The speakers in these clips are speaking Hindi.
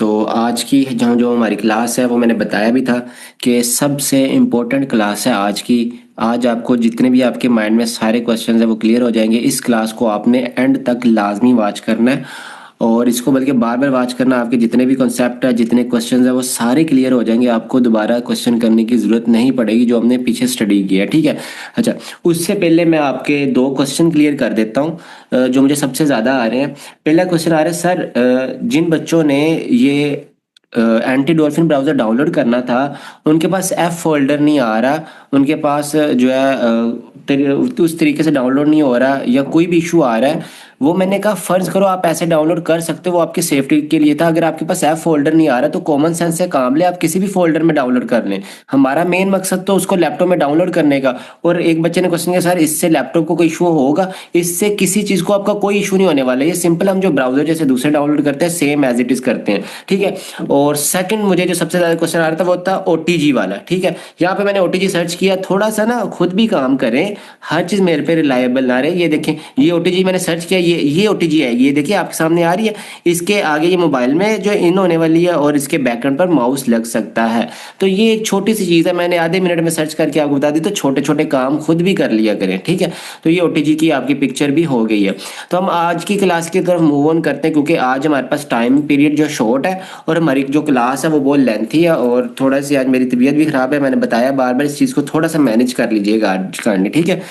तो आज की जो हमारी क्लास है वो मैंने बताया भी था कि सबसे इम्पोर्टेंट क्लास है आज की। आज आपको जितने भी आपके माइंड में सारे क्वेश्चंस हैं वो क्लियर हो जाएंगे। इस क्लास को आपने एंड तक लाजमी वॉच करना है और इसको बल्कि बार बार वॉच करना। आपके जितने भी कॉन्सेप्ट है, जितने क्वेश्चंस हैं वो सारे क्लियर हो जाएंगे। आपको दोबारा क्वेश्चन करने की ज़रूरत नहीं पड़ेगी जो हमने पीछे स्टडी किया है, ठीक है। अच्छा, उससे पहले मैं आपके दो क्वेश्चन क्लियर कर देता हूँ जो मुझे सबसे ज़्यादा आ रहे हैं। पहला क्वेश्चन आ रहा है, सर जिन बच्चों ने ये एंटी डॉल्फिन ब्राउज़र डाउनलोड करना था उनके पास एफ फोल्डर नहीं आ रहा, उनके पास जो है उस तरीके से डाउनलोड नहीं हो रहा या कोई भी इशू आ रहा है। वो मैंने कहा फ़र्ज़ करो आप ऐसे डाउनलोड कर सकते हो, वो आपकी सेफ्टी के लिए था। अगर आपके पास ऐप फोल्डर नहीं आ रहा तो कॉमन सेंस से काम ले, आप किसी भी फोल्डर में डाउनलोड कर लें। हमारा मेन मकसद तो उसको लैपटॉप में डाउनलोड करने का। और एक बच्चे ने क्वेश्चन किया, सर इससे लैपटॉप को कोई इशू होगा? इससे किसी चीज़ को आपका कोई इशू नहीं होने वाला है। ये सिंपल हम जो ब्राउजर जैसे दूसरे डाउनलोड करते हैं सेम एज इट इज़ करते हैं, ठीक है। और सेकंड मुझे जो सबसे ज़्यादा क्वेश्चन आ रहा था वो था OTG वाला, ठीक है। यहाँ पे मैंने OTG सर्च किया, थोड़ा सा ना खुद भी काम करें, हर चीज़ मेरे पे रिलायबल ना रहे। ये देखें, ये OTG मैंने सर्च किया, ये OTG है, ये देखिए आपके सामने आ रही है। इसके आगे ये मोबाइल में जो इन होने वाली है और इसके बैकग्राउंड पर माउस लग सकता है। तो ये एक छोटी सी चीज़ है, मैंने आधे मिनट में सर्च करके आपको बता दी। तो छोटे छोटे काम खुद भी कर लिया करें, ठीक है। तो ये OTG की आपकी पिक्चर भी हो गई है। तो हम आज की क्लास की तरफ मूव ऑन करते हैं क्योंकि आज हमारे पास टाइम पीरियड जो शॉर्ट है और हमारी जो क्लास है वो बहुत लेंथी है और थोड़ा सी आज मेरी तबीयत भी खराब है। मैंने बताया बार बार, इस चीज़ को थोड़ा सा मैनेज कर लीजिएगा आज करनी, ठीक है।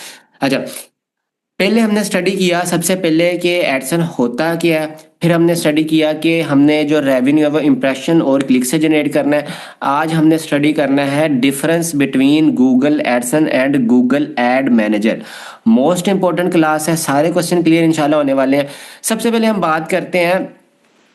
अच्छा, पहले हमने स्टडी किया सबसे पहले कि एडसन होता क्या है। फिर हमने स्टडी किया कि हमने जो रेवेन्यू है वो इम्प्रेशन और क्लिक से जनरेट करना है। आज हमने स्टडी करना है difference between Google Edson and Google ad manager. Most important class है, सारे क्वेश्चन क्लियर इंशाल्लाह होने वाले हैं। सबसे पहले हम बात करते हैं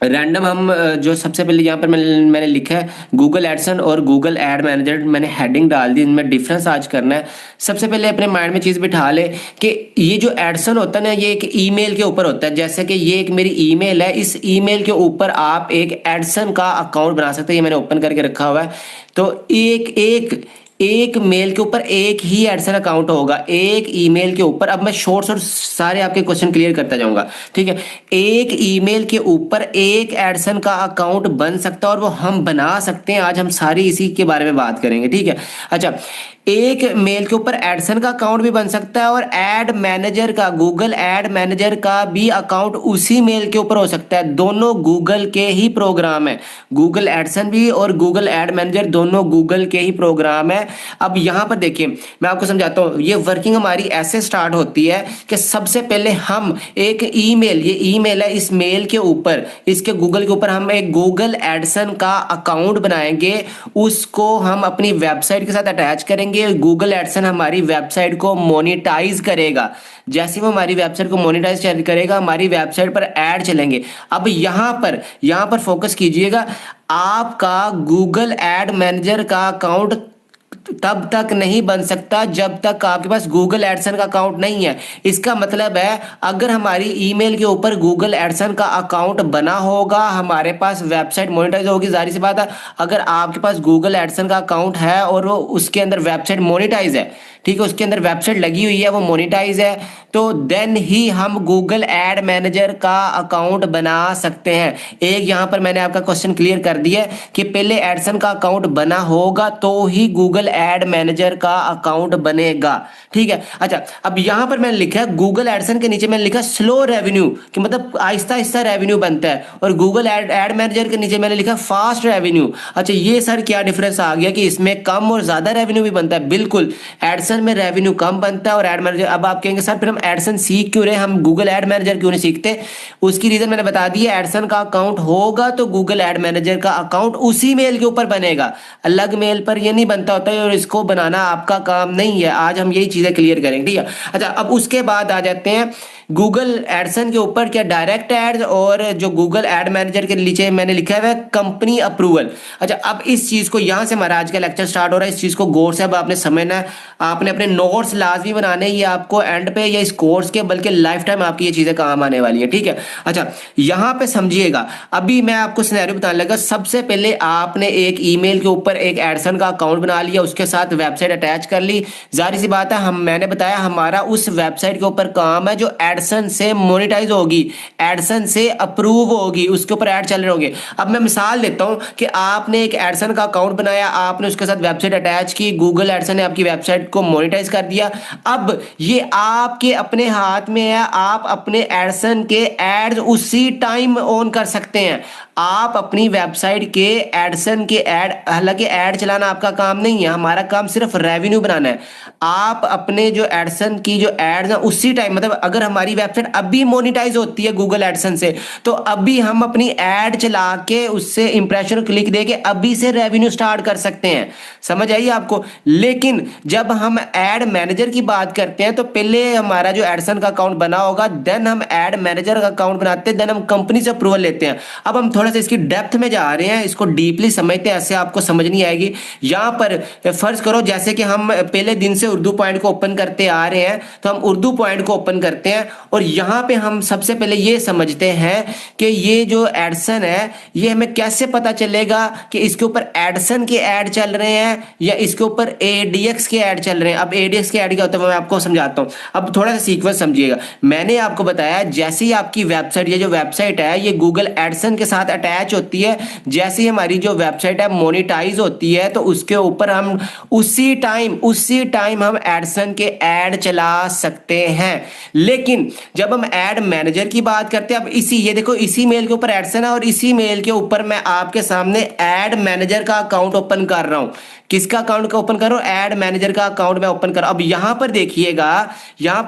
रैंडम। हम जो सबसे पहले यहाँ पर मैंने लिखा है गूगल एडसन और गूगल एड मैनेजर, मैंने हेडिंग डाल दी, इनमें डिफरेंस आज करना है। सबसे पहले अपने माइंड में चीज़ बिठा ले कि ये जो एडसन होता है ना, ये एक ईमेल के ऊपर होता है। जैसे कि ये एक मेरी ईमेल है, इस ईमेल के ऊपर आप एक एडसन का अकाउंट बना सकते हैं। ये मैंने ओपन करके रखा हुआ है। तो एक एक एक मेल के ऊपर एक ही एडसन अकाउंट होगा, एक ईमेल के ऊपर। अब मैं शॉर्ट्स और सारे आपके क्वेश्चन क्लियर करता जाऊंगा, ठीक है। एक ईमेल के ऊपर एक एडसन का अकाउंट बन सकता है और वो हम बना सकते हैं। आज हम सारी इसी के बारे में बात करेंगे, ठीक है। अच्छा, एक मेल के ऊपर एडसन का अकाउंट भी बन सकता है और एड मैनेजर का, गूगल एड मैनेजर का भी अकाउंट उसी मेल के ऊपर हो सकता है। दोनों गूगल के ही प्रोग्राम है, गूगल एडसन भी और गूगल एड मैनेजर दोनों गूगल के ही प्रोग्राम है। अब यहां पर देखिए, मैं आपको समझाता हूं। ये वर्किंग हमारी ऐसे स्टार्ट होती है कि सबसे पहले हम एक ईमेल, ये ईमेल है, इस मेल के ऊपर, इसके गूगल के ऊपर हम एक गूगल एडसन का अकाउंट बनाएंगे। उसको हम अपनी वेबसाइट के साथ अटैच करेंगे। गूगल एडसन हमारी वेबसाइट को मोनेटाइज करेगा। जैसे वो हमारी वेबसाइट को मोनेटाइज करेगा, हमारी वेबसाइट पर ऐड चलेंगे। अब यहां पर फोकस कीजिएगा। आपका गूगल एड मैनेजर का अकाउंट तब तक नहीं बन सकता जब तक आपके पास गूगल एडसन का अकाउंट नहीं है। इसका मतलब है अगर हमारी ईमेल के ऊपर गूगल एडसन का अकाउंट बना होगा, हमारे पास वेबसाइट मोनेटाइज होगी। जाहिर सी बात है, अगर आपके पास गूगल एडसन का अकाउंट है और वो उसके अंदर वेबसाइट मोनेटाइज है, ठीक है, उसके अंदर वेबसाइट लगी हुई है, वो मोनेटाइज है, तो देन ही हम गूगल एड मैनेजर का अकाउंट बना सकते हैं। एक यहां पर मैंने आपका क्वेश्चन क्लियर कर दिया कि पहले एडसन का अकाउंट बना होगा तो ही गूगल एड मैनेजर का अकाउंट बनेगा, ठीक है। अच्छा, अब यहां पर मैंने लिखा है गूगल एडसन के नीचे मैंने लिखा स्लो रेवेन्यू, कि मतलब आहिस्ता आहिस्ता रेवेन्यू बनता है, और गूगल एड मैनेजर के नीचे मैंने लिखा फास्ट रेवेन्यू। अच्छा, ये सर क्या डिफरेंस आ गया कि इसमें कम और ज्यादा रेवेन्यू भी बनता है? बिल्कुल, एडसन में रेवेन्यू कम बनता है और एड मैनेजर। अब आप कहेंगे सर फिर हम एडसन सीख क्यों रहे, हम गूगल एड मैनेजर क्यों नहीं सीखते? उसकी रीजन मैंने बता दी है। एडसन का अकाउंट होगा तो गूगल एड मैनेजर का अकाउंट उसी मेल के ऊपर बनेगा, अलग मेल पर ये नहीं बनता होता है, और इसको बनाना आपका काम नहीं है। आज हम यही चीजें क्लियर करेंगे, ठीक है। अच्छा, अब उसके बाद आ जाते हैं गूगल एडसन के ऊपर क्या डायरेक्ट एड्स और जो गूगल एड मैनेजर के नीचे मैंने लिखा है कंपनी अप्रूवल। अच्छा, अब इस चीज को, यहां से हमारा आज का लेक्चर स्टार्ट हो रहा है, इस चीज को गौर से अब आपने समझना है। आपने अपने नोट्स लाजमी बनाने, ये आपको एंड पे या इस कोर्स के बल्कि लाइफ टाइम आपकी ये चीजें काम आने वाली है, ठीक है। अच्छा, यहां पे समझिएगा, अभी मैं आपको सिनेरियो बताने लगा। सबसे पहले आपने एक ईमेल के ऊपर एक एडसन का अकाउंट बना लिया, उसके साथ वेबसाइट अटैच कर ली। जाहिर सी बात है, मैंने बताया हमारा उस वेबसाइट के ऊपर काम है जो एडसन से मोनेटाइज होगी, एडसन से अप्रूव होगी, उसके ऊपर ऐड चल रहे होंगे। अब मैं मिसाल देता हूं कि आपने एक एडसन का अकाउंट बनाया, आपने उसके साथ वेबसाइट अटैच की, गूगल एडसन ने आपकी वेबसाइट को मोनेटाइज कर दिया। अब ये आपके अपने हाथ में है, आप अपने एडसन के एड्स उसी टाइम ऑन कर सकते हैं। आप अपनी वेबसाइट के एडसन के ऐड, हालांकि ऐड चलाना आपका काम नहीं है, हमारा काम सिर्फ रेवेन्यू बनाना है। आप अपने जो एडसन की जो एड्स हैं उसी टाइम, मतलब अगर हमारी वेबसाइट अभी मोनेटाइज होती है गूगल एडसन से, तो अभी हम अपनी ऐड चला के उससे इंप्रेशन क्लिक दे के अभी से रेवेन्यू स्टार्ट कर सकते हैं। समझ आई आपको? लेकिन जब हम एड मैनेजर की बात करते हैं तो पहले हमारा जो एडसन का अकाउंट बना होगा, देन हम एड मैनेजर का अकाउंट बनाते हैं, देन हम कंपनी से अप्रूवल लेते हैं। अब हम थोड़ा सा इसकी डेप्थ में जा रहे हैं, इसको डीपली समझते हैं, ऐसे आपको समझ नहीं आएगी। यहां पर फर्ज करो जैसे कि हम पहले दिन से उर्दू पॉइंट को ओपन करते आ रहे हैं, तो हम उर्दू पॉइंट को ओपन करते हैं और यहां पे हम सबसे पहले ये समझते हैं कि ये जो एडसन है, ये हमें कैसे पता चलेगा कि इसके ऊपर एडसन के ऐड चल रहे हैं या इसके ऊपर एडीएक्स के ऐड चल रहे हैं। अब एडीएक्स के ऐड क्या होता है मैं आपको समझाता हूं। अब थोड़ा सा सीक्वेंस समझिएगा। मैंने आपको बताया जैसे ही आपकी वेबसाइट, ये जो वेबसाइट है ये गूगल एडसन के साथ अटैच होती है, जैसे ही हमारी जो वेबसाइट है मोनेटाइज होती है, तो उसके ऊपर हम उसी टाइम हम एडसन के ऐड चला सकते हैं। लेकिन जब हम ऐड मैनेजर की बात करते हैं, अब ये देखो इसी मेल के ऊपर एडसन है और इसी मेल के ऊपर मैं आपके सामने ऐड मैनेजर का अकाउंट ओपन कर रहा हूं। किसका अकाउंट का ओपन कर रहा हूं? ऐड मैनेजर का अकाउंट मैं ओपन कर रहा हूं। अब यहां पर देखिएगा, यहां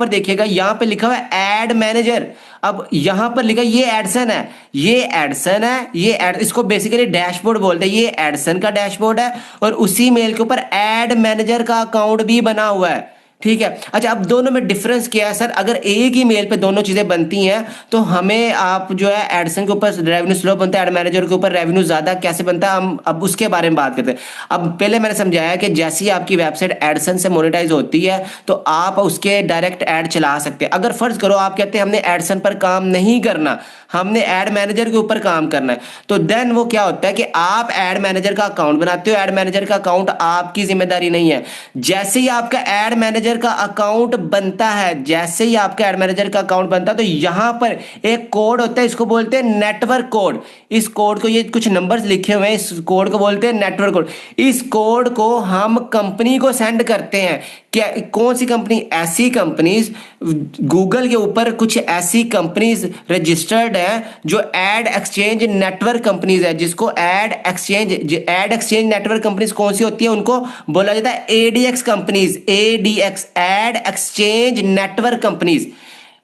पर लिखा हुआ है ऐड मैनेजर। अब यहां पर लिखा ये एडसन है, इसको बेसिकली डैशबोर्ड बोलते हैं। ये एडसन का डैशबोर्ड है और उसी मेल के ऊपर ऐड मैनेजर का अकाउंट भी बना हुआ है। ठीक है। अच्छा, अब दोनों में डिफरेंस क्या है सर? अगर एक ही मेल पे दोनों चीजें बनती हैं तो हमें आप जो है एडसन के ऊपर रेवेन्यू स्लो बनता है, एड मैनेजर के ऊपर रेवेन्यू ज्यादा कैसे बनता है, हम अब उसके बारे में बात करते हैं। अब पहले मैंने समझाया कि जैसे ही आपकी वेबसाइट एडसन से मोनेटाइज होती है तो आप उसके डायरेक्ट ऐड चला सकते हैं। अगर फर्ज करो आप कहते हैं हमने एडसन पर काम नहीं करना, हमने ऐड मैनेजर के ऊपर काम करना है, तो देन वो क्या होता है कि आप ऐड मैनेजर का अकाउंट बनाते हो। ऐड मैनेजर का अकाउंट आपकी जिम्मेदारी नहीं है। जैसे ही आपका ऐड मैनेजर का अकाउंट बनता है, जैसे ही आपका ऐड मैनेजर का अकाउंट बनता है, तो यहां पर एक कोड होता है, इसको बोलते हैं नेटवर्क कोड। इस कोड को, ये कुछ नंबर्स लिखे हुए हैं, इस कोड को बोलते हैं नेटवर्क कोड। इस कोड को हम कंपनी को सेंड करते हैं। क्या, कौन सी कंपनी? ऐसी कंपनीज, गूगल के ऊपर कुछ ऐसी कंपनीज रजिस्टर्ड है जो एड एक्सचेंज नेटवर्क कंपनीज है, जिसको एड एक्सचेंज नेटवर्क कंपनीज कौन सी होती है? उनको बोला जाता है ADX companies, ADX, ad exchange network companies.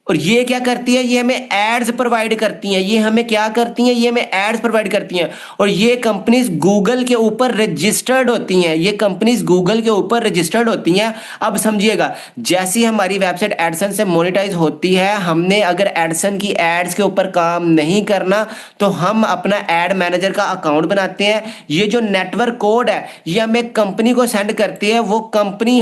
और ये क्या करती है? ये हमें एड्स प्रोवाइड करती हैं। ये हमें क्या करती हैं? ये हमें एड्स प्रोवाइड करती हैं। और ये कंपनीज गूगल के ऊपर रजिस्टर्ड होती हैं। ये कंपनीज गूगल के ऊपर रजिस्टर्ड होती हैं। अब समझिएगा, जैसी हमारी वेबसाइट एडसन से मोनेटाइज होती है, हमने अगर एडसन की एड्स के ऊपर काम नहीं करना तो हम अपना एड मैनेजर का अकाउंट बनाते हैं। ये जो नेटवर्क कोड है ये हमें कंपनी को सेंड करती है। वो कंपनी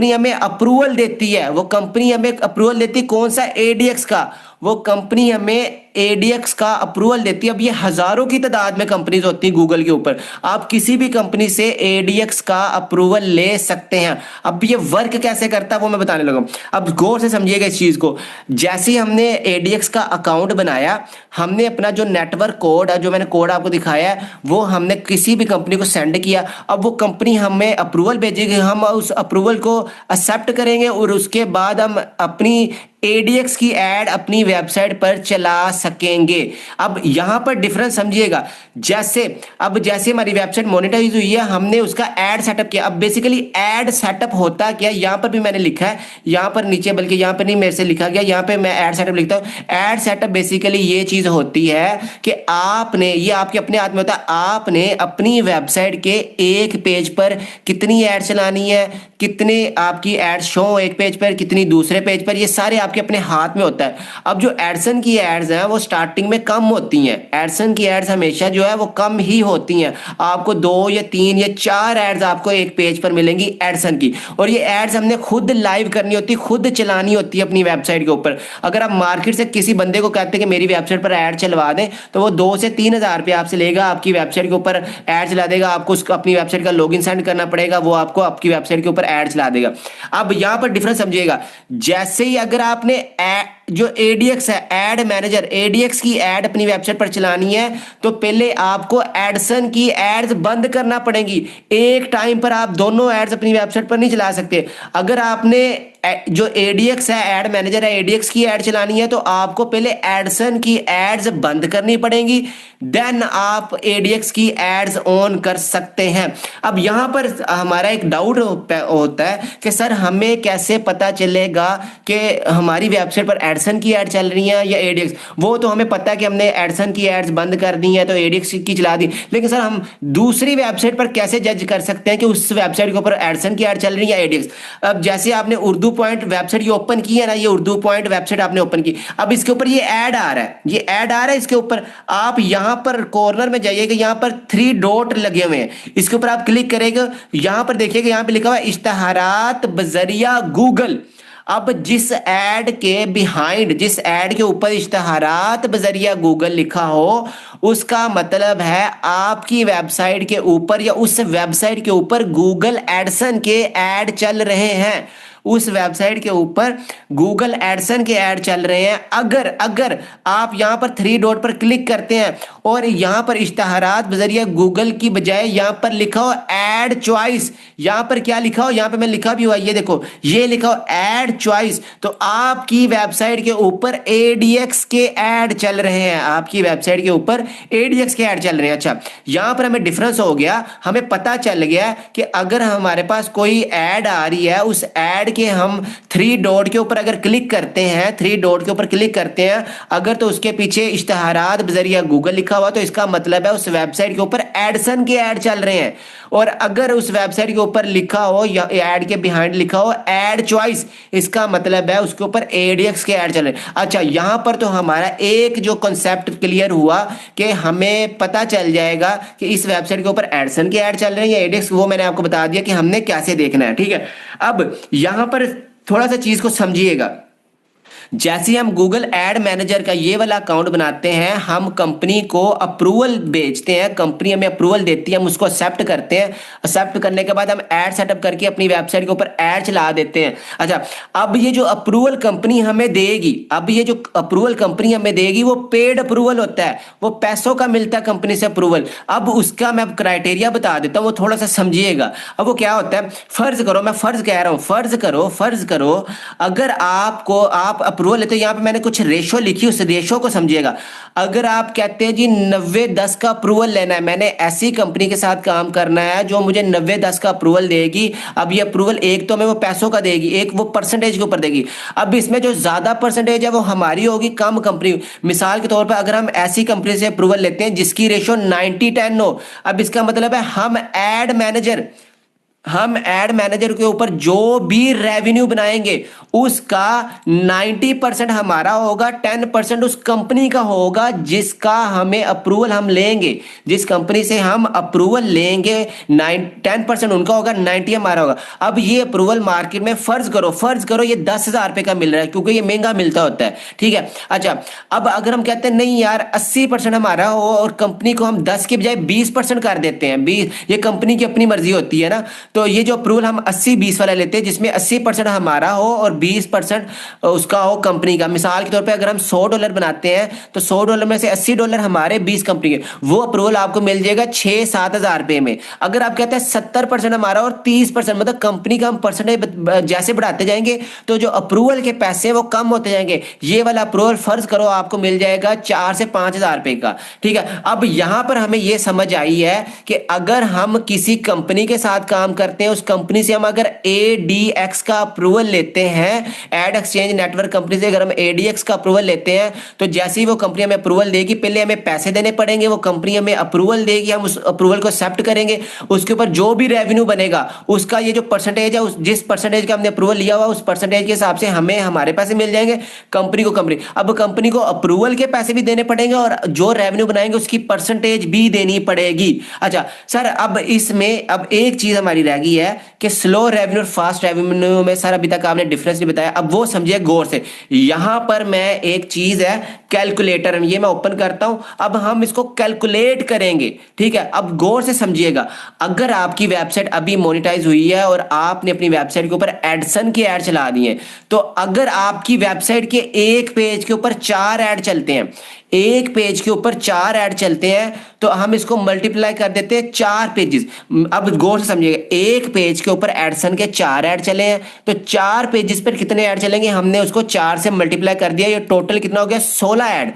हमें अप्रूवल देती है। वो कंपनी हमें अप्रूवल देती है, कौन सा? एडीएक्स का। वो कंपनी हमें एडीएक्स का अप्रूवल देती है। अब ये हजारों की तादाद में कंपनीज होती हैं गूगल के ऊपर, आप किसी भी कंपनी से एडीएक्स का अप्रूवल ले सकते हैं। अब ये वर्क कैसे करता है वो मैं बताने लगा। अब गौर से समझिएगा इस चीज को। जैसे ही हमने एडीएक्स का अकाउंट बनाया, हमने अपना जो नेटवर्क कोड है, जो मैंने कोड आपको दिखाया है, वो हमने किसी भी कंपनी को सेंड किया। अब वो कंपनी हमें अप्रूवल भेजेगी, हम उस अप्रूवल को एक्सेप्ट करेंगे और उसके बाद हम अपनी एडीएक्स की ऐड अपनी वेबसाइट पर चला सकेंगे। अब यहां पर डिफरेंस समझिएगा। जैसे हमारी वेबसाइट मोनेटाइज हुई है, हमने उसका ऐड सेटअप किया। अब बेसिकली ऐड सेटअप होता क्या, यहां पर भी मैंने लिखा है, यहां पर नीचे, बल्कि यहां पर नहीं मेरे से लिखा गया, यहां पे मैं ऐड सेटअप लिखता हूं। ऐड सेटअप बेसिकली ये चीज होती है कि आपने, ये आपके अपने हाथ में होता है, आपने अपनी वेबसाइट के एक पेज पर कितनी ऐड चलानी है, कितने आपकी ऐड शो एक पेज पर, कितनी दूसरे पेज पर, ये सारे आपके अपने हाथ में होता है। अब जो एडसन की एड्स हैं वो स्टार्टिंग में कम होती हैं। एडसन की एड्स हमेशा जो है वो कम ही होती हैं। आपको 2 या 3 या 4 एड्स आपको एक पेज पर मिलेंगी एडसन की, और ये एड्स हमने खुद लाइव करनी होती, खुद चलानी होती है अपनी वेबसाइट के ऊपर। अगर आप मार्केट से किसी बंदे को कहते हैं कि मेरी वेबसाइट पर ऐड चलवा दें, तो वो 2 से 3 हज़ार रुपये आपसे लेगा, आपकी वेबसाइट के ऊपर ऐड चला देगा। आपको अपनी वेबसाइट का लॉगिन सेंड करना पड़ेगा, वो आपको आपकी वेबसाइट के ऊपर ऐड चला देगा। अब यहां पर डिफरेंस समझिएगा। जैसे ही अगर आप आपने जो एडीएक्स है, एड मैनेजर, एडीएक्स की एड अपनी वेबसाइट पर चलानी है तो पहले आपको एडसन की एड्स बंद करना पड़ेगी। एक टाइम पर आप दोनों एड्स अपनी वेबसाइट पर नहीं चला सकते। अगर आपने जो एडीएक्स है, एड मैनेजर है, एडीएक्स की एड चलानी है तो आपको पहले एडसन की एड्स बंद करनी पड़ेंगी, देन आप एडीएक्स की एड्स ऑन कर सकते हैं। अब यहां पर हमारा एक डाउट होता है कि सर हमें कैसे पता चलेगा कि हमारी वेबसाइट पर एडसन की एड चल रही है या एडीएक्स। वो तो हमें पता है कि हमने एडसन की एड्स बंद कर दी है तो एडीएक्स की चला दी, लेकिन सर हम दूसरी वेबसाइट पर कैसे जज कर सकते हैं कि उस वेबसाइट के ऊपर एडसन की एड चल रही है या एडीएक्स। अब जैसे आपने उर्दू पॉइंट वेबसाइट ये ओपन की है ना, ये उर्दू पॉइंट वेबसाइट आपने ओपन की, अब इसके ऊपर ये ऐड आ रहा है, ये ऐड आ रहा है इसके ऊपर। आप यहां पर कॉर्नर में जाइएगा, यहां पर 3 डॉट लगे हुए हैं, इसके ऊपर आप क्लिक करेंगे, यहां पर देखिएगा यहां पे लिखा हुआ है इश्तहारात बजरिया गूगल। अब जिस ऐड के बिहाइंड, जिस ऐड के ऊपर इश्तहारात बजरिया गूगल लिखा हो, उसका मतलब है आपकी वेबसाइट के ऊपर या उस वेबसाइट के ऊपर गूगल एडसन के ऐड चल रहे हैं, उस वेबसाइट के ऊपर गूगल एडसन के ऐड चल रहे हैं। अगर आप यहां पर 3 डॉट पर क्लिक करते हैं और यहां पर इश्तहारात बजरिया गूगल की बजाय यहां पर लिखा हो ऐड चॉइस, यहां पर क्या लिखा हो, यहां पर मैं लिखा भी हुआ, ये देखो ये लिखा हो ऐड चॉइस, तो आपकी वेबसाइट के ऊपर एडीएक्स के ऐड चल रहे हैं, आपकी वेबसाइट के ऊपर एडीएक्स के ऐड चल रहे हैं। अच्छा, यहां पर हमें डिफरेंस हो गया, हमें पता चल गया कि अगर हमारे पास कोई ऐड आ रही है, उस ऐड के हम 3 डॉट के ऊपर अगर क्लिक करते हैं, 3 डॉट के ऊपर क्लिक करते हैं अगर, तो उसके पीछे इश्तहारात बजरिया गूगल लिखा हुआ, तो इसका मतलब है उस वेबसाइट के ऊपर एडसन के ऐड चल रहे हैं। और अगर उस वेबसाइट के ऊपर लिखा हो या ऐड के बिहाइंड लिखा हो ऐड चॉइस, इसका मतलब है उसके ऊपर एडीएक्स के ऐड चल रहे हैं। अच्छा, यहां पर तो हमारा एक जो कॉन्सेप्ट क्लियर हुआ कि हमें पता चल जाएगा कि इस वेबसाइट के ऊपर एडसन के ऐड चल रहे हैं या एडीएक्स, वो मैंने आपको बता दिया कि हमने कैसे देखना है। ठीक है, अब यहां पर थोड़ा सा चीज को समझिएगा। जैसे हम गूगल एड मैनेजर का ये वाला अकाउंट बनाते हैं, हम कंपनी को अप्रूवल भेजते हैं, कंपनी हमें अप्रूवल देती है, हम उसको एक्सेप्ट करते हैं, एक्सेप्ट करने के बाद हम ऐड सेटअप करके अपनी वेबसाइट के ऊपर ऐड चला देते हैं। अच्छा, अब ये जो अप्रूवल कंपनी हमें देगी, अब ये जो अप्रूवल कंपनी हमें देगी वो पेड अप्रूवल होता है, वो पैसों का मिलता है कंपनी से अप्रूवल। अब उसका मैं क्राइटेरिया बता देता हूँ, वो थोड़ा सा समझिएगा। अब वो क्या होता है, फर्ज करो, मैं फर्ज कह रहा हूँ, फर्ज करो अगर आपको आप अप्रूवल लेते, यहां पे मैंने कुछ रेशो लिखी, उस रेशो को समझिएगा। अगर आप कहते हैं जी 90-10 का अप्रूवल लेना है, मैंने ऐसी कंपनी के साथ काम करना है जो मुझे 90-10 का अप्रूवल देगी। अब ये अप्रूवल एक तो हमें वो पैसों का देगी, एक वो परसेंटेज के ऊपर देगी। अब इसमें जो ज्यादा परसेंटेज है वो हमारी होगी, कम कंपनी। मिसाल के तौर पर अगर हम ऐसी कंपनी से अप्रूवल लेते हैं जिसकी रेशो 90-10 हो, अब इसका मतलब है हम एड मैनेजर के ऊपर जो भी रेवेन्यू बनाएंगे उसका 90% हमारा होगा, 10% उस कंपनी का होगा जिसका हमें अप्रूवल हम लेंगे, जिस कंपनी से हम अप्रूवल लेंगे 10% उनका होगा, 90 हमारा होगा। अब ये अप्रूवल मार्केट में फर्ज करो ये 10,000 रुपए का मिल रहा है क्योंकि ये महंगा मिलता होता है। ठीक है, अच्छा, अब अगर हम कहते हैं नहीं यार 80% हमारा हो और कंपनी को हम 10 के बजाय 20% कर देते हैं, 20, ये कंपनी की अपनी मर्जी होती है ना, तो ये जो अप्रूवल हम 80-20 वाला लेते हैं जिसमें 80% हमारा हो और 20% उसका हो कंपनी का। मिसाल के तौर पे अगर हम $100 बनाते हैं तो $100 में से $80 हमारे, 20 कंपनी के, वो अप्रूवल आपको मिल जाएगा 6-7 हज़ार रुपए में। अगर आप कहते हैं 70% हमारा और 30%, मतलब कंपनी का हम परसेंटेज जैसे बढ़ाते जाएंगे तो जो अप्रूवल के पैसे वो कम होते जाएंगे। ये वाला अप्रूवल फर्ज करो आपको मिल जाएगा 4 से 5 हज़ार रुपए का। ठीक है, अब यहां पर हमें यह समझ आई है कि अगर हम किसी कंपनी के साथ काम करते हैं, उस कंपनी से हम अगर एडीएक्स का अप्रूवल लेते हैं, एड एक्सचेंज नेटवर्क कंपनी से अगर हम एडीएक्स का अप्रूवल लेते हैं, तो जैसे ही वो कंपनी हमें अप्रूवल देगी पहले हमें पैसे देने पड़ेंगे, वो कंपनी हमें अप्रूवल देगी, हम उस अप्रूवल को एक्सेप्ट करेंगे, उसके ऊपर जो भी रेवेन्यू बनेगा उसका ये जो परसेंटेज है, उस जिस परसेंटेज का हमने अप्रूवल लिया हुआ उस परसेंटेज के हिसाब से हमें हमारे पैसे मिल जाएंगे, अब कंपनी को अप्रूवल के पैसे भी देने पड़ेंगे और जो रेवेन्यू बनाएंगे उसकी परसेंटेज भी देनी पड़ेगी। अच्छा सर, अब इसमें अब एक चीज हमारी रह गई है कि स्लो रेवेन्यू और फास्ट रेवेन्यू में सर अभी तक आपने डिफरेंस नहीं बताया। अब वो समझिए गौर से, यहां पर मैं एक चीज है कैलकुलेटर, ये मैं ओपन करता हूं, अब हम इसको कैलकुलेट करेंगे, ठीक है। अब गौर से समझिएगा, अगर आपकी वेबसाइट अभी मोनेटाइज हुई है और आपने अपनी वेबसाइट के ऊपर एडसन की ऐड चला दी है, तो अगर आपकी वेबसाइट के एक पेज के ऊपर 4 ऐड चलते हैं, एक पेज के ऊपर 4 ऐड चलते हैं, तो हम इसको मल्टीप्लाई कर देते हैं 4 पेजेस। अब गौर से समझिएगा, एक पेज के ऊपर एडसन के 4 ऐड चले हैं, तो 4 पेजेस पर कितने ऐड चलेंगे, हमने उसको 4 से मल्टीप्लाई कर दिया, ये टोटल कितना हो गया 16 ऐड।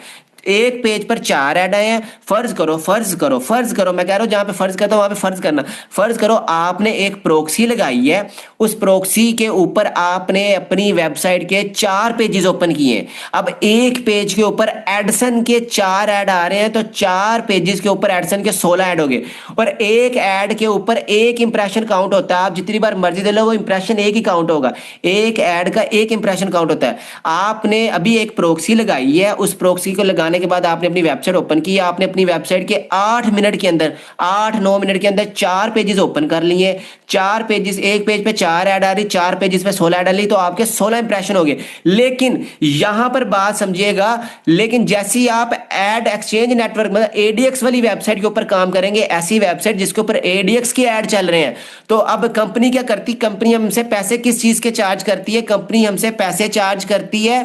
एक पेज पर 4 ऐड आए हैं। फर्ज करो, मैं कह रहा हूं जहां पे फर्ज करता हूं वहां पे फर्ज करना। फर्ज करो आपने एक प्रोक्सी लगाई है, उस प्रोक्सी के ऊपर आपने अपनी वेबसाइट के 4 पेजेस ओपन किए। अब एक पेज के ऊपर एडसन के 4 ऐड आ रहे हैं, तो 4 पेजेस के ऊपर एडसन के 16 ऐड हो गए, और एक ऐड के ऊपर एक इंप्रेशन काउंट होता है। आप जितनी बार मर्जी दे लो, वो इंप्रेशन एक ही काउंट होगा, एक ऐड का एक इंप्रेशन काउंट होता है। आपने अभी एक प्रोक्सी लगाई है, उस प्रोक्सी को लगाने के बाद आपने अपनी वेबसाइट ओपन की, आपने अपनी वेबसाइट के 8 मिनट के अंदर, 8-9 मिनट के अंदर 4 पेजेस ओपन कर लिए। 4 पेजेस, एक पेज पे 4 ऐड आ रही, 4 पेजेस पे 16 ऐड आ रही, तो आपके 16 इंप्रेशन हो गए। लेकिन यहां पर बात समझिएगा, लेकिन जैसी आप एड एक्सचेंज नेटवर्क मतलब एडीएक्स वाली वेबसाइट के ऊपर काम करेंगे, ऐसी वेबसाइट जिसके ऊपर एडीएक्स की ऐड चल रहे हैं, तो अब कंपनी क्या करती, कंपनी हमसे पैसे किस चीज के चार्ज करती है, कंपनी हमसे पैसे चार्ज करती है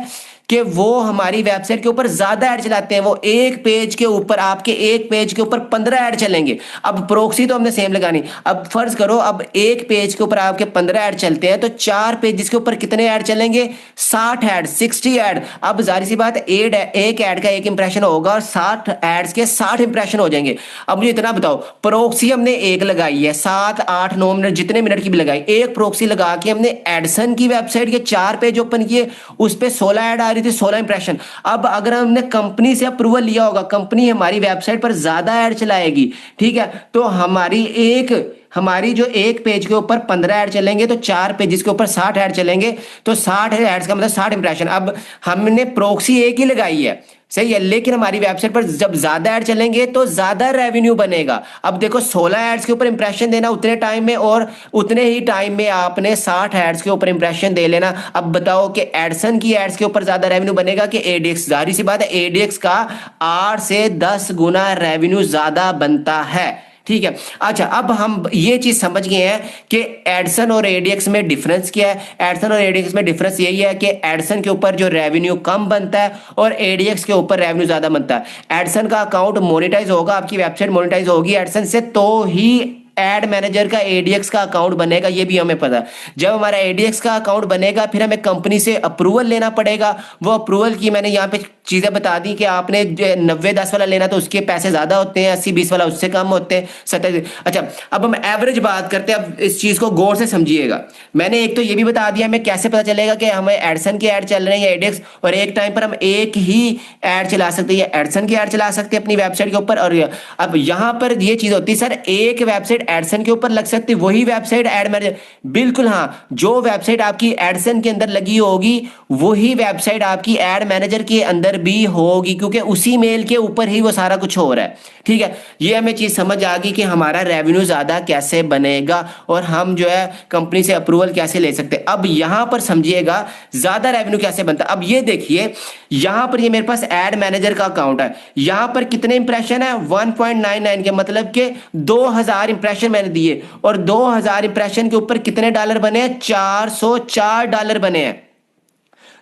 कि वो हमारी वेबसाइट के ऊपर ज्यादा ऐड चलाते हैं। वो एक पेज के ऊपर, आपके एक पेज के ऊपर 15 ऐड चलेंगे। अब प्रोक्सी तो हमने सेम लगानी। अब फर्ज करो, अब एक पेज के ऊपर आपके 15 ऐड चलते हैं, तो 4 पेज के ऊपर कितने ऐड चलेंगे, 60 ऐड, 60 ऐड। अब जाहिर सी बात, एक ऐड का एक इंप्रेशन होगा और 60 एड्स के 60 इंप्रेशन हो जाएंगे। अब मुझे इतना बताओ, प्रोक्सी हमने एक लगाई है, 7, 8, 9 मिनट जितने मिनट की भी लगाई, एक प्रोक्सी लगा के हमने एडसन की वेबसाइट के 4 पेज ओपन किए, उस पे 16 ऐड आ रही थी, 16 इंप्रेशन। अब अगर हमने कंपनी से अप्रूवल लिया होगा, कंपनी हमारी वेबसाइट पर ज्यादा ऐड चलाएगी, ठीक है, तो हमारी जो एक पेज के ऊपर 15 ऐड चलेंगे, तो 4 पेजेस के ऊपर 60 ऐड चलेंगे, तो 60 ऐड्स का मतलब 60 इंप्रेशन। अब हमने प्रोक्सी एक ही लगाई है, सही है, लेकिन हमारी वेबसाइट पर जब ज्यादा ऐड चलेंगे तो ज्यादा रेवेन्यू बनेगा। अब देखो, 16 एड्स के ऊपर इंप्रेशन देना उतने टाइम में, और उतने ही टाइम में आपने 60 एड्स के ऊपर इंप्रेशन दे लेना। अब बताओ कि एडसन की एड्स के ऊपर ज्यादा रेवेन्यू बनेगा कि एडीएक्स? जाहिर सी बात है, एडीएक्स का 8 से 10 गुना रेवेन्यू ज्यादा बनता है, ठीक है। अच्छा, अब हम ये चीज समझ गए हैं कि एडसन और एडीएक्स में डिफरेंस क्या है। एडसन और एडीएक्स में डिफरेंस यही है कि एडसन के ऊपर जो रेवेन्यू कम बनता है और एडीएक्स के ऊपर रेवेन्यू ज्यादा बनता है। एडसन का अकाउंट मोनेटाइज होगा, आपकी वेबसाइट मोनेटाइज होगी एडसन से, तो ही एड मैनेजर का एडीएक्स का अकाउंट बनेगा, ये भी हमें पता है। जब हमारा एडीएक्स का अकाउंट बनेगा, फिर हमें कंपनी से अप्रूवल लेना पड़ेगा। वो अप्रूवल की मैंने यहाँ पे चीजें बता दी कि आपने 90-10 वाला लेना तो उसके पैसे ज्यादा होते हैं, 80-20 वाला उससे कम होते हैं, 70। अच्छा, अब हम एवरेज बात करते हैं। अब इस चीज को गौर से समझिएगा। मैंने एक तो ये भी बता दिया हमें कैसे पता चलेगा कि हमें एडसन के ऐड चल रहे हैं या एडीएक्स, और एक टाइम पर हम एक ही ऐड चला सकते हैं, एडसन की ऐड चला सकते हैं अपनी वेबसाइट के ऊपर। और अब यहाँ पर ये चीज होती है, सर एक वेबसाइट एडसन के ऊपर लग सकती, वही वेबसाइट एड मैनेजर? बिल्कुल हाँ, जो वेबसाइट आपकी एडसन के अंदर लगी होगी वही वेबसाइट आपकी एड मैनेजर के अंदर भी होगी, क्योंकि उसी मेल के ऊपर ही वो सारा कुछ हो रहा है, ठीक है। ये हमें चीज समझ आ गई कि हमारा रेवेन्यू ज्यादा कैसे बनेगा और हम जो है कंपनी से अप्रूवल कैसे ले सकते हैं। अब यहां पर समझिएगा ज्यादा रेवेन्यू कैसे बनता है। अब ये देखिए, यहां पर ये मेरे पास एड मैनेजर का अकाउंट है, यहां पर कितने इंप्रेशन है, 1.99 के, मतलब के 2000 इंप्रेशन मैंने दिए, और 2000 इंप्रेशन के ऊपर कितने डॉलर बने हैं, $404 बने हैं।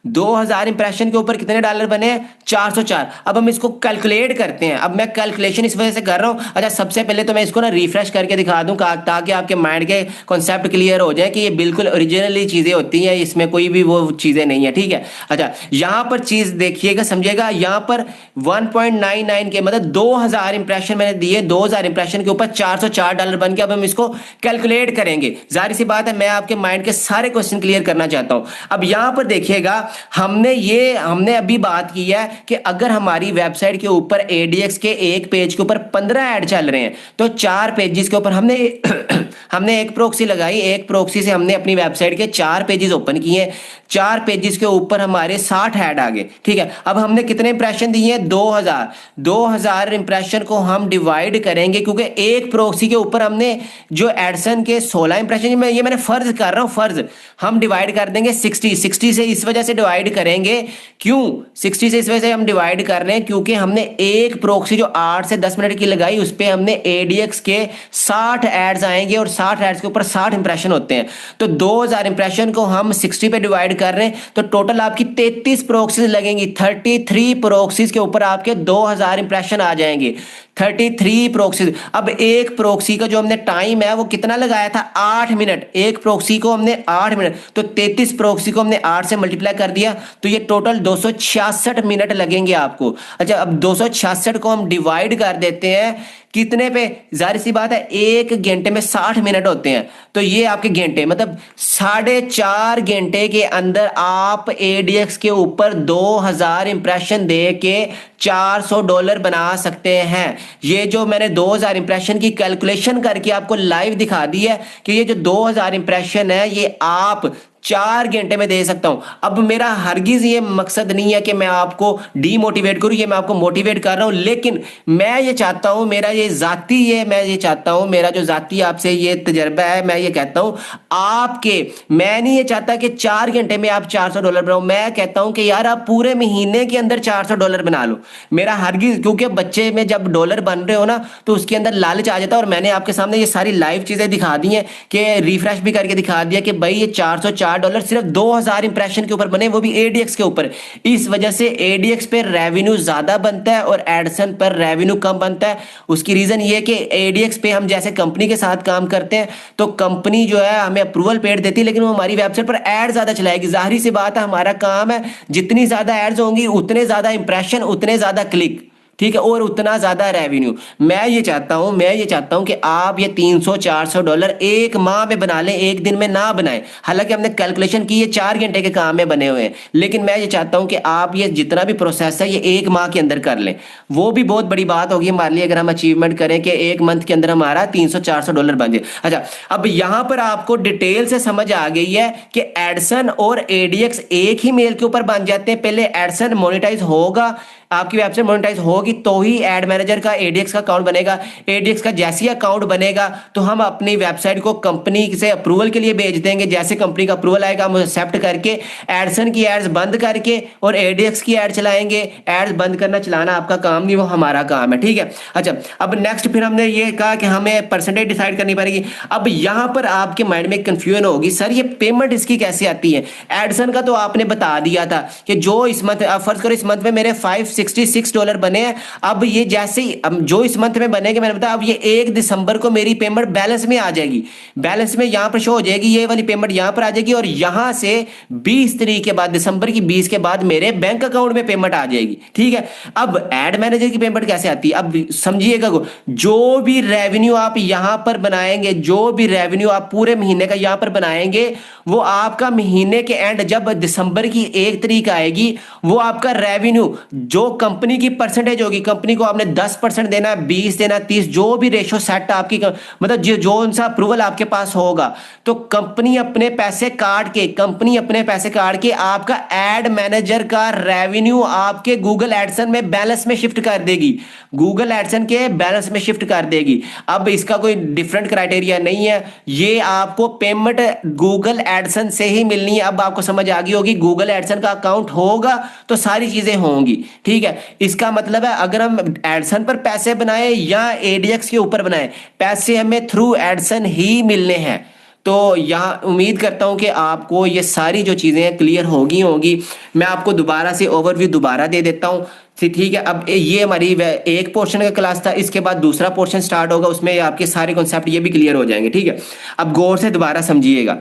2000 इंप्रेशन के ऊपर कितने डॉलर बने, 404। अब हम इसको कैलकुलेट करते हैं। अब मैं कैलकुलेशन इस वजह से कर रहा हूं, अच्छा सबसे पहले तो मैं इसको ना रिफ्रेश करके दिखा दूं ताकि आपके माइंड के कॉन्सेप्ट क्लियर हो जाए कि ये बिल्कुल ओरिजिनली चीजें होती हैं, इसमें कोई भी वो चीजें नहीं है, ठीक है। अच्छा, यहां पर चीज देखिएगा, समझिएगा, यहां पर 1.99 के मतलब 2000 इंप्रेशन मैंने दिए, 2000 इंप्रेशन के ऊपर $404 बन के। अब हम इसको कैलकुलेट करेंगे। जाहिर सी बात है, मैं आपके माइंड के सारे क्वेश्चन क्लियर करना चाहता हूं। अब यहां पर देखिएगा, हमने अभी बात की है कि अगर हमारी वेबसाइट के ऊपर एडीएक्स के एक पेज के ऊपर 15 ऐड चल रहे हैं, तो 4 पेजेस के ऊपर हमने हमने एक प्रोक्सी लगाई, एक प्रोक्सी से हमने अपनी वेबसाइट के 4 पेजेस ओपन किए। 4 पेजेस के ऊपर हमारे 60 ऐड आ गए। ठीक है, अब हमने कितने इंप्रेशन दिए हैं? 2000 इंप्रेशन को हम डिवाइड करेंगे, क्योंकि एक प्रोक्सी के ऊपर हमने जो एडसन के 16 इंप्रेशन, ये मैंने फर्ज कर रहा हूं, फर्ज हम डिवाइड कर देंगे 60 से इस वजह से डिवाइड करेंगे। क्यों 60 से इस वजह से हम डिवाइड कर रहे हैं? क्योंकि हमने एक प्रोक्सी जो 8 से 10 मिनट की लगाई, उस पर हमने एडीएक्स के 60 एड्स आएंगे और 60 एड्स के ऊपर 60 इंप्रेशन होते हैं। तो 2000 इंप्रेशन को हम 60 पे डिवाइड कर रहे हैं, तो टोटल आपकी 33 प्रोक्सीज लगेंगी। 33 प्रोक्सीज के ऊपर आपके 2000 इंप्रेशन आ जाएंगे। 33 प्रोक्सी। अब एक प्रोक्सी का जो हमने टाइम है वो कितना लगाया था? 8 मिनट। एक प्रोक्सी को हमने 8 मिनट, तो 33 प्रोक्सी को हमने 8 से मल्टीप्लाई कर दिया, तो ये टोटल 266 मिनट लगेंगे आपको। अच्छा, अब 266 को हम डिवाइड कर देते हैं कितने पे? जाहिर सी बात है, एक घंटे में 60 मिनट होते हैं, तो ये आपके घंटे, मतलब 4.5 घंटे के अंदर आप एडीएक्स के ऊपर 2000 इंप्रेशन दे के $400 बना सकते हैं। ये जो मैंने 2000 इंप्रेशन की कैलकुलेशन करके आपको लाइव दिखा दी है कि ये जो 2000 इंप्रेशन है ये आप 4 घंटे में दे सकता हूं। अब मेरा हरगिज ये मकसद नहीं है कि मैं आपको डीमोटिवेट करूं, ये मैं आपको मोटिवेट कर रहा हूं, लेकिन मैं ये चाहता हूं, मेरा ये जाती है, मैं ये चाहता हूं, मेरा जो जाती आपसे ये तजर्बा है, मैं ये कहता हूं आपके, मैं नहीं ये चाहता कि 4 घंटे में आप $400 बनाओ, मैं कहता हूं कि यार आप पूरे महीने के अंदर $400 बना लो। मेरा हरगिज, क्योंकि बच्चे में जब डॉलर बन रहे हो ना तो उसके अंदर लालच आ जाता है, और मैंने आपके सामने ये सारी लाइव चीजें दिखा दी हैं कि रिफ्रेश भी करके दिखा दिया कि भाई ये $404 सिर्फ 2000 इंप्रेशन के ऊपर बने, वो भी एडीएक्स के ऊपर। इस वजह से एडीएक्स पे रेवेन्यू ज्यादा बनता है और एडसन पर रेवेन्यू कम बनता है। उसकी रीजन ये है कि एडीएक्स पे हम जैसे कंपनी के साथ काम करते हैं, तो कंपनी जो है हमें अप्रूवल पेड देती है, लेकिन वो हमारी वेबसाइट पर एड ज्यादा चलाएगी। जाहिर सी बात है, हमारा काम है, जितनी ज्यादा एड्स होंगी उतने ज्यादा इंप्रेशन, उतने ज्यादा क्लिक, ठीक है, और उतना ज्यादा रेवेन्यू। मैं ये चाहता हूं कि आप ये $300-400 एक माह में बना लें, एक दिन में ना बनाएं। हालांकि हमने कैलकुलेशन की, ये 4 घंटे के काम में बने हुए हैं, लेकिन मैं ये चाहता हूं कि आप ये जितना भी प्रोसेस है ये एक माह के अंदर कर लें। वो भी बहुत बड़ी बात होगी हमारे लिए अगर हम अचीवमेंट करें कि एक मंथ के अंदर हमारा $300-400 बन जाए। अच्छा, अब यहां पर आपको डिटेल से समझ आ गई है कि एडसन और एडीएक्स एक ही मेल के ऊपर बन जाते हैं। पहले एडसन मोनेटाइज होगा, आपकी वेबसाइट मोनेटाइज होगी तो ही एड मैनेजर का एडीएक्स का अकाउंट बनेगा। एडीएक्स का जैसे ही अकाउंट बनेगा तो हम अपनी वेबसाइट को कंपनी से अप्रूवल के लिए भेज देंगे। जैसे कंपनी का अप्रूवल आएगा हम एक्सेप्ट करके एडसन की एड्स बंद करके और एडीएक्स की एड चलाएंगे। एड्स बंद करना चलाना आपका काम नहीं, वो हमारा काम है, ठीक है। अच्छा, अब नेक्स्ट फिर हमने ये कहा कि हमें परसेंटेज डिसाइड करनी पड़ेगी। अब यहां पर आपके माइंड में कंफ्यूजन होगी, सर ये पेमेंट इसकी कैसे आती है? एडसन का तो आपने बता दिया था कि जो इस मंथ, फर्ज करो इस मंथ में मेरे $566 बने हैं। अब ये जैसे ही जो इस मंथ में बनेंगे, मैंने बताया अब ये 1 दिसंबर को मेरी पेमेंट बैलेंस में आ जाएगी। बैलेंस में यहां पर शो हो जाएगी, ये वाली पेमेंट यहां पर आ जाएगी, और यहां से 20 तारीख के बाद, दिसंबर की 20 के बाद मेरे बैंक अकाउंट में पेमेंट आ जाएगी, ठीक है। अब एड मैनेजर की पेमेंट कैसे आती है? अब समझिएगा, जो भी रेवेन्यू आप यहां पर बनाएंगे, जो भी रेवेन्यू आप पूरे महीने का यहां पर बनाएंगे, वो आपका महीने के एंड जब दिसंबर की 1 तारीख आएगी, वो आपका रेवेन्यू जो कंपनी की परसेंटेज होगी, कंपनी को आपने 10% देना, 20 देना, 30, जो भी रेशो सेट आपकी, मतलब जो उनसा अप्रूवल आपके पास होगा, तो कंपनी अपने पैसे काट के आपका एड मैनेजर का रेवेन्यू आपके गूगल एडसन में बैलेंस में शिफ्ट कर देगी, गूगल एडसन के बैलेंस में शिफ्ट कर देगी। अब इसका कोई डिफरेंट क्राइटेरिया नहीं है, ये आपको पेमेंट गूगल एडसन से ही मिलनी है। अब आपको समझ आ गई होगी, गूगल एडसन का अकाउंट होगा तो सारी चीजें होंगी, ठीक है। इसका मतलब है अगर हम एडसन पर पैसे बनाए या एडीएक्स के ऊपर बनाए, पैसे हमें थ्रू एडसन ही मिलने हैं। तो यहाँ उम्मीद करता हूं कि आपको ये सारी जो चीजें क्लियर होगी। मैं आपको दोबारा से ओवरव्यू दोबारा दे देता हूं, ठीक है। अब ये हमारी एक पोर्शन का क्लास था, इसके बाद दूसरा पोर्शन स्टार्ट होगा, उसमें आपके सारे कॉन्सेप्ट ये भी क्लियर हो जाएंगे, ठीक है। अब गौर से दोबारा समझिएगा,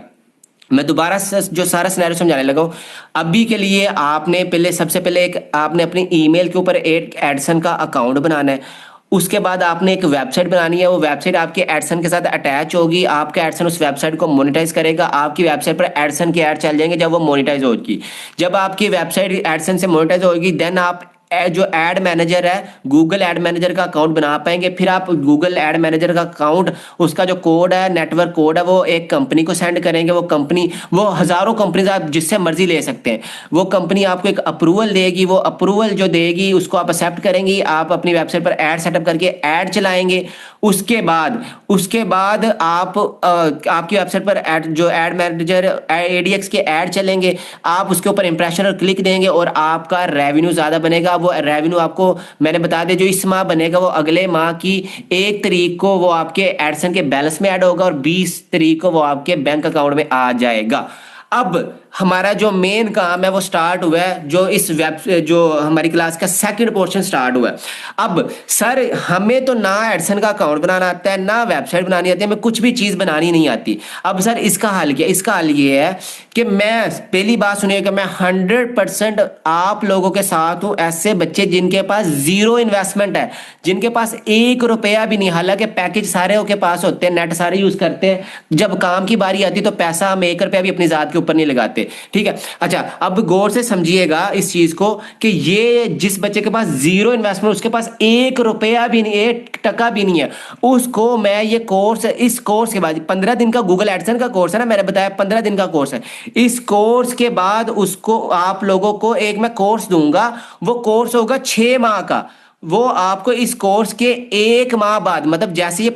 मैं दोबारा जो सारा सिनेरियो समझाने लगा हूं। अभी के लिए आपने सबसे पहले आपने अपनी ईमेल के ऊपर एक एडसन का अकाउंट बनाना है। उसके बाद आपने एक वेबसाइट बनानी है, वो वेबसाइट आपके एडसन के साथ अटैच होगी। आपका एडसन उस वेबसाइट को मोनेटाइज करेगा, आपकी वेबसाइट पर एडसन के ऐड चल जाएंगे जब वो मोनेटाइज होगी। जब आपकी वेबसाइट एडसन से मोनेटाइज होगी, देन आप जो एड मैनेजर है, गूगल एड मैनेजर का अकाउंट बना पाएंगे। फिर आप गूगल एड मैनेजर का अकाउंट, उसका जो कोड है, नेटवर्क कोड है, वो एक कंपनी को सेंड करेंगे। वो कंपनी, वो हजारों कंपनीज आप जिससे मर्जी ले सकते हैं। वो कंपनी आपको एक अप्रूवल देगी, वो अप्रूवल जो देगी उसको आप एक्सेप्ट करेंगी। आप अपनी वेबसाइट पर ऐड सेटअप करके ऐड चलाएंगे। उसके बाद आप आपकी वेबसाइट पर ऐड, जो ऐड मैनेजर एडीएक्स के ऐड चलेंगे, आप उसके ऊपर इंप्रेशन और क्लिक देंगे और आपका रेवेन्यू ज्यादा बनेगा। वो रेवेन्यू आपको मैंने बता दिया, जो इस माह बनेगा वो अगले माह की 1 तारीख को वो आपके एडसन के बैलेंस में ऐड होगा और 20 तारीख को वो आपके बैंक अकाउंट में आ जाएगा। अब हमारा जो मेन काम है वो स्टार्ट हुआ है, जो हमारी क्लास का सेकंड पोर्शन स्टार्ट हुआ है। अब सर हमें तो ना एडसन का अकाउंट बनाना आता है, ना वेबसाइट बनानी आती है, हमें कुछ भी चीज बनानी नहीं आती। अब सर इसका हल क्या? इसका हल ये है कि मैं, पहली बात सुनिए, कि मैं 100% आप लोगों के साथ हूं। ऐसे बच्चे जिनके पास जीरो इन्वेस्टमेंट है, जिनके पास 1 रुपया भी नहीं, हालांकि पैकेज सारे के पास होते हैं, नेट सारे यूज करते हैं, जब काम की बारी आती तो पैसा हम 1 रुपया भी अपनी जात के ऊपर नहीं लगाते। ठीक है, अच्छा अब गौर से समझिएगा इस चीज को कि ये जिस बच्चे के पास जीरो इन्वेस्टमेंट, उसके पास 1 रुपया भी नहीं, 1 टका भी नहीं है, उसको मैं ये कोर्स, इस कोर्स के बाद 15 दिन का गूगल एडसन का कोर्स है ना, मैंने बताया 15 दिन का कोर्स है। इस कोर्स के बाद उसको आप लोगों को एक मैं कोर्स दूंगा, वो कोर्स होगा 6 माह का। वो आपको इस कोर्स के 1 माह बाद, मतलब जैसे ये